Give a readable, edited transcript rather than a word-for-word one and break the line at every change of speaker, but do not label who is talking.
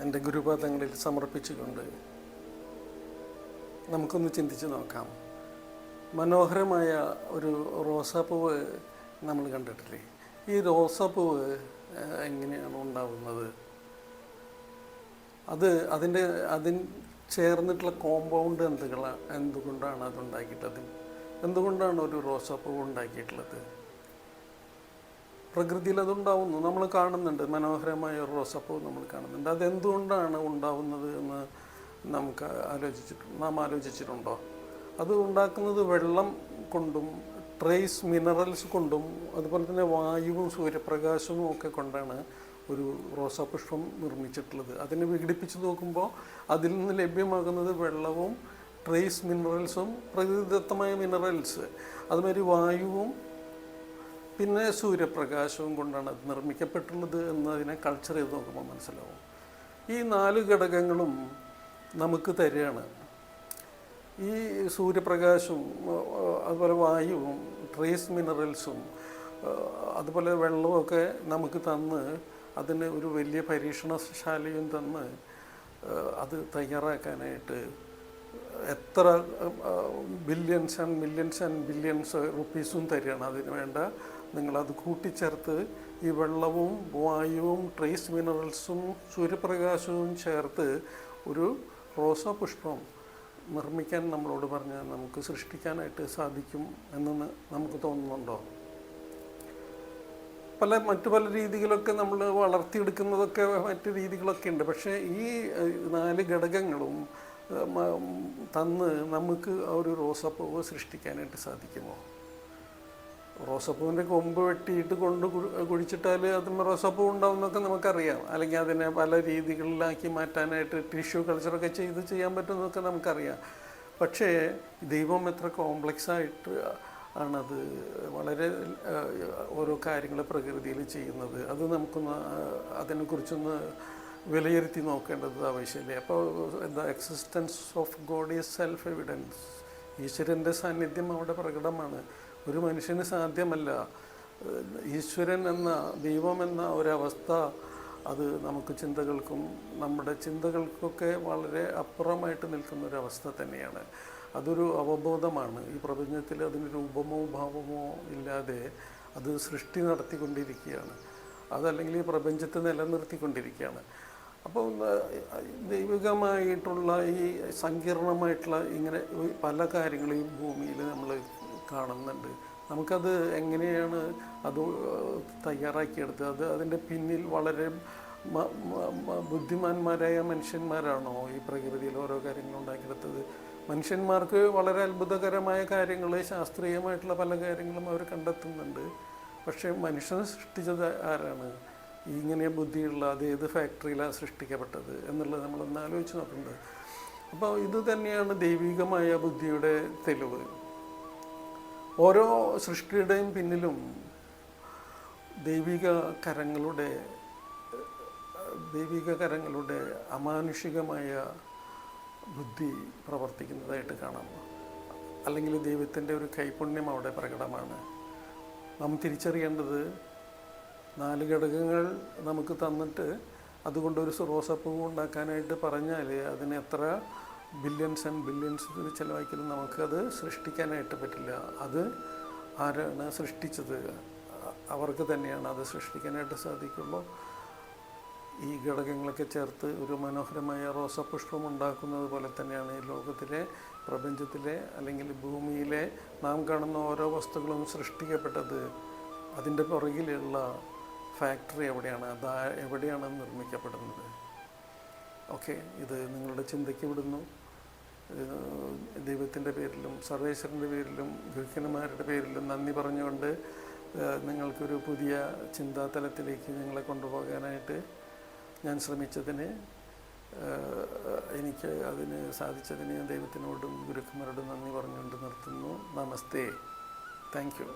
എൻ്റെ ഗുരുപാദങ്ങളിൽ സമർപ്പിച്ചുകൊണ്ട് നമുക്കൊന്ന് ചിന്തിച്ച് നോക്കാം. മനോഹരമായ ഒരു റോസാപ്പൂവ് നമ്മൾ കണ്ടിട്ടില്ലേ? ഈ റോസാപ്പൂവ് എങ്ങനെയാണ് ഉണ്ടാവുന്നത്? അതിന് ചേർന്നിട്ടുള്ള കോമ്പൗണ്ട് എന്തുകൊണ്ടാണ് അതുണ്ടാക്കിയിട്ടുള്ളത്? എന്തുകൊണ്ടാണ് ഒരു റോസാപ്പൂവ് ഉണ്ടാക്കിയിട്ടുള്ളത്? പ്രകൃതിയിൽ അതുണ്ടാവുന്നു, നമ്മൾ കാണുന്നുണ്ട്. മനോഹരമായ ഒരു റോസാപ്പൂവ് നമ്മൾ കാണുന്നുണ്ട്. അതെന്തുകൊണ്ടാണ് ഉണ്ടാവുന്നത് എന്ന് നാം ആലോചിച്ചിട്ടുണ്ടോ? അത് ഉണ്ടാക്കുന്നത് വെള്ളം കൊണ്ടും ട്രേസ് മിനറൽസ് കൊണ്ടും അതുപോലെ തന്നെ വായുവും സൂര്യപ്രകാശവും ഒക്കെ കൊണ്ടാണ് ഒരു റോസാപുഷ്പം നിർമ്മിച്ചിട്ടുള്ളത്. അതിനെ വിഘടിപ്പിച്ച് നോക്കുമ്പോൾ അതിൽ നിന്ന് ലഭ്യമാകുന്നത് വെള്ളവും ട്രേസ് മിനറൽസും പ്രകൃതിദത്തമായ മിനറൽസ്, അതുമാതിരി വായുവും പിന്നെ സൂര്യപ്രകാശവും കൊണ്ടാണ് അത് നിർമ്മിക്കപ്പെട്ടുള്ളത് എന്നതിനെ കൾച്ചർ ചെയ്ത് നോക്കുമ്പോൾ മനസ്സിലാവും. ഈ 4 ഘടകങ്ങളും നമുക്ക് തരികയാണ്. ഈ സൂര്യപ്രകാശവും അതുപോലെ വായുവും ട്രേസ് മിനറൽസും അതുപോലെ വെള്ളമൊക്കെ നമുക്ക് തന്ന് അതിന് ഒരു വലിയ പരീക്ഷണശാലയും തന്ന് അത് തയ്യാറാക്കാനായിട്ട് എത്ര ബില്യൺസ് ആൻഡ് ബില്യൺസ് റുപ്പീസും തരികയാണ്. അതിന് വേണ്ട നിങ്ങളത് കൂട്ടിച്ചേർത്ത് ഈ വെള്ളവും വായുവും ട്രേസ് മിനറൽസും സൂര്യപ്രകാശവും ചേർത്ത് ഒരു റോസാ പുഷ്പം നിർമ്മിക്കാൻ നമ്മളോട് പറഞ്ഞാൽ നമുക്ക് സൃഷ്ടിക്കാനായിട്ട് സാധിക്കും എന്ന് നമുക്ക് തോന്നുന്നുണ്ടോ? മറ്റു പല രീതികളൊക്കെ നമ്മൾ വളർത്തിയെടുക്കുന്നതൊക്കെ മറ്റു രീതികളൊക്കെ ഉണ്ട്. പക്ഷേ ഈ 4 ഘടകങ്ങളും തന്ന് നമുക്ക് ഒരു റോസാപ്പൂവ് സൃഷ്ടിക്കാനായിട്ട് സാധിക്കുമോ? റോസാപ്പൂവിൻ്റെ കൊമ്പ് വെട്ടിയിട്ട് കുഴിച്ചിട്ടാൽ അതിന് റോസാപ്പൂ ഉണ്ടാവുമെന്നൊക്കെ നമുക്കറിയാം. അല്ലെങ്കിൽ അതിനെ പല രീതികളിലാക്കി മാറ്റാനായിട്ട് ടിഷ്യൂ കൾച്ചറൊക്കെ ചെയ്യാൻ പറ്റുമെന്നൊക്കെ നമുക്കറിയാം. പക്ഷേ ദൈവം എത്ര കോംപ്ലക്സായിട്ട് ആണത് വളരെ ഓരോ കാര്യങ്ങൾ പ്രകൃതിയിൽ ചെയ്യുന്നത്. അത് നമുക്കൊന്ന് അതിനെക്കുറിച്ചൊന്ന് വിലയിരുത്തി നോക്കേണ്ടത് ആവശ്യമില്ലേ? അപ്പോൾ existence of God is self evidence. ഈശ്വരൻ്റെ സാന്നിധ്യം അവിടെ പ്രകടമാണ്. ഒരു മനുഷ്യന് സാധ്യമല്ല. ഈശ്വരൻ എന്ന ദൈവം എന്ന ഒരവസ്ഥ അത് നമുക്ക് നമ്മുടെ ചിന്തകൾക്കൊക്കെ വളരെ അപ്പുറമായിട്ട് നിൽക്കുന്ന ഒരവസ്ഥ തന്നെയാണ്. അതൊരു അവബോധമാണ്. ഈ പ്രപഞ്ചത്തിൽ അതിന് രൂപമോ ഭാവമോ ഇല്ലാതെ അത് സൃഷ്ടി നടത്തിക്കൊണ്ടിരിക്കുകയാണ്. അതല്ലെങ്കിൽ ഈ പ്രപഞ്ചത്തെ നിലനിർത്തിക്കൊണ്ടിരിക്കുകയാണ്. അപ്പോൾ ദൈവികമായിട്ടുള്ള ഈ സങ്കീർണമായിട്ടുള്ള ഇങ്ങനെ പല കാര്യങ്ങളും ഈ ഭൂമിയിൽ നമ്മൾ കാണുന്നുണ്ട്. നമുക്കത് എങ്ങനെയാണ് അത് തയ്യാറാക്കിയെടുത്തത്? അതിൻ്റെ പിന്നിൽ വളരെ ബുദ്ധിമാന്മാരായ മനുഷ്യന്മാരാണോ ഈ പ്രകൃതിയിൽ ഓരോ കാര്യങ്ങളും ഉണ്ടാക്കിയെടുത്തത്? മനുഷ്യന്മാർക്ക് വളരെ അത്ഭുതകരമായ കാര്യങ്ങൾ, ശാസ്ത്രീയമായിട്ടുള്ള പല കാര്യങ്ങളും അവർ കണ്ടെത്തുന്നുണ്ട്. പക്ഷേ മനുഷ്യനെ സൃഷ്ടിച്ചത് ആരാണ്? ഇങ്ങനെ ബുദ്ധിയുള്ള ഏത് ഫാക്ടറിയിലാണ് സൃഷ്ടിക്കപ്പെട്ടത് എന്നുള്ളത് നമ്മളൊന്ന് ആലോചിച്ച് നോക്കുന്നത്. അപ്പോൾ ഇത് തന്നെയാണ് ദൈവികമായ ബുദ്ധിയുടെ തെളിവ്. ഓരോ സൃഷ്ടിയുടെയും പിന്നിലും ദൈവിക കരങ്ങളുടെ അമാനുഷികമായ ബുദ്ധി പ്രവർത്തിക്കുന്നതായിട്ട് കാണാം. അല്ലെങ്കിൽ ദൈവത്തിൻ്റെ ഒരു കൈപുണ്യം അവിടെ പ്രകടമാണ്. നാം തിരിച്ചറിയേണ്ടത് 4 ഘടകങ്ങൾ നമുക്ക് തന്നിട്ട് അതുകൊണ്ടൊരു റോസാപ്പൂവ് ഉണ്ടാക്കാനായിട്ട് പറഞ്ഞാൽ അതിന് എത്ര ബില്യൺസ് ആൻഡ് ബില്യൺസ് ചിലവാക്കിയാലും നമുക്കത് സൃഷ്ടിക്കാനായിട്ട് പറ്റില്ല. അത് ആരാണ് സൃഷ്ടിച്ചത്? അവർക്ക് തന്നെയാണ് അത് സൃഷ്ടിക്കാനായിട്ട് സാധിക്കുള്ളൂ. ഈ ഘടകങ്ങളൊക്കെ ചേർത്ത് ഒരു മനോഹരമായ റോസാപുഷ്പം ഉണ്ടാക്കുന്നത് പോലെ തന്നെയാണ് ഈ ലോകത്തിലെ, പ്രപഞ്ചത്തിലെ അല്ലെങ്കിൽ ഭൂമിയിലെ നാം കാണുന്ന ഓരോ വസ്തുക്കളും സൃഷ്ടിക്കപ്പെട്ടത്. അതിൻ്റെ പുറകിലുള്ള ഫാക്ടറി എവിടെയാണ്? എവിടെയാണ് നിർമ്മിക്കപ്പെടുന്നത്? ഓക്കെ, ഇത് നിങ്ങളുടെ ചിന്തയ്ക്ക് വിടുന്നു. ദൈവത്തിൻ്റെ പേരിലും സർവേശ്വരൻ്റെ പേരിലും ഗുരുക്കന്മാരുടെ പേരിലും നന്ദി പറഞ്ഞുകൊണ്ട് നിങ്ങൾക്കൊരു പുതിയ ചിന്താതലത്തിലേക്ക് നിങ്ങളെ കൊണ്ടുപോകാനായിട്ട് ഞാൻ ശ്രമിച്ചതിന്, എനിക്ക് അതിന് സാധിച്ചതിന് ദൈവത്തിനോടും ഗുരുക്കന്മാരോടും നന്ദി പറഞ്ഞുകൊണ്ട് നിർത്തുന്നു. നമസ്തേ. Thank U.